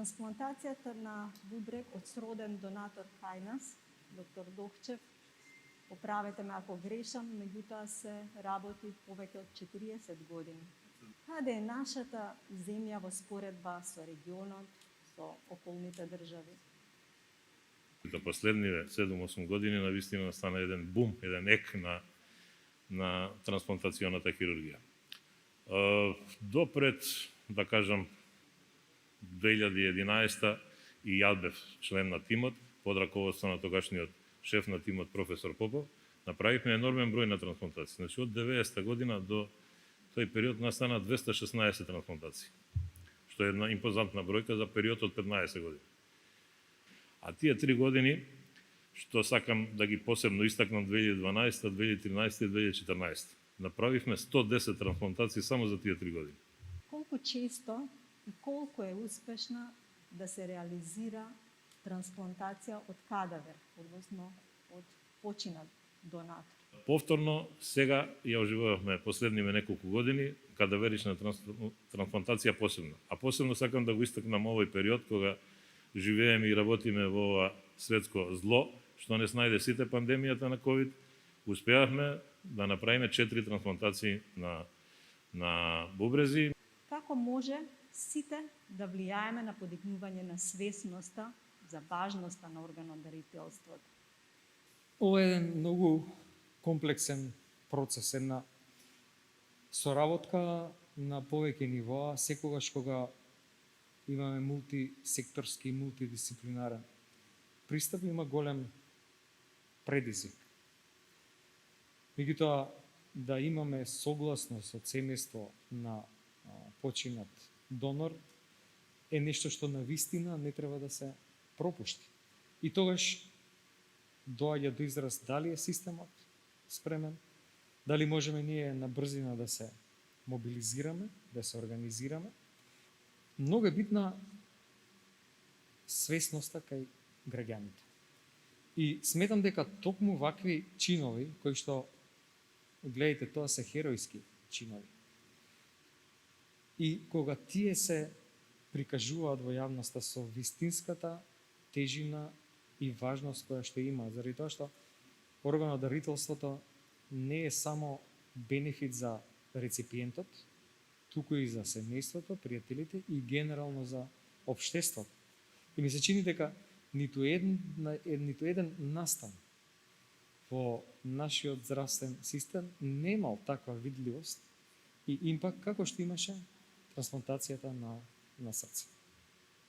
трансплантацијата на бубрек од сроден донатор кај нас, доктор Дохчев, поправете ме ако грешам, меѓутоа се работи повеќе од 40 години. Каде е нашата земја во споредба со регионот, со околните држави? За последниве 7-8 години навистина стана еден бум, еден ек на трансплантационата хирургија. Допред, да кажам, 2011 и јас бев член на тимот, под раководство на тогашниот шеф на тимот професор Попов, направивме енормен број на трансплантации. Значи од 90-та година до тој период настана 216 трансплантации, што е една импозантна бројка за период од 15 години. А тие 3 години, што сакам да ги посебно истакнам, 2012, 2013 и 2014, направивме 110 трансплантации само за тие 3 години. Колку често и колку е успешна да се реализира трансплантација од кадавер, односно од починат донатор? Повторно, сега ја оживувавме последниве неколку години, кадаверична трансплантација посебно. А посебно сакам да го истакнам овој период кога живееме и работиме во ова светско зло, што не снајде сите пандемијата на COVID, успеавме да направиме 4 трансплантации на бубрези. Како може сите да влијаеме на подигнување на свесноста за важноста на органодарителството? Ова е еден многу комплексен процес, една соработка на повеќе нивоа, секогаш кога имаме мултисекторски и мултидисциплинарен пристап, има голем предизвик. Меѓутоа, да имаме согласност од семејство на починат донор е нешто што на вистина не треба да се пропушти. И тогаш доаѓа до израз дали е системот спремен, дали можеме ние на брзина да се мобилизираме, да се организираме. Многу е битна свесноста кај граѓаните. И сметам дека токму вакви чинови, кои што, гледайте, тоа се херојски чинови. И кога тие се прикажуваат во јавноста со вистинската тежина и важност која што има, заради тоа што органодарителството не е само бенефит за реципиентот, туку и за семејството, пријателите и генерално за општеството. И ми се чини дека ниту еден настан во нашиот здравствен систем немал таква видливост и импакт како што имаше трансплантацијата на срце.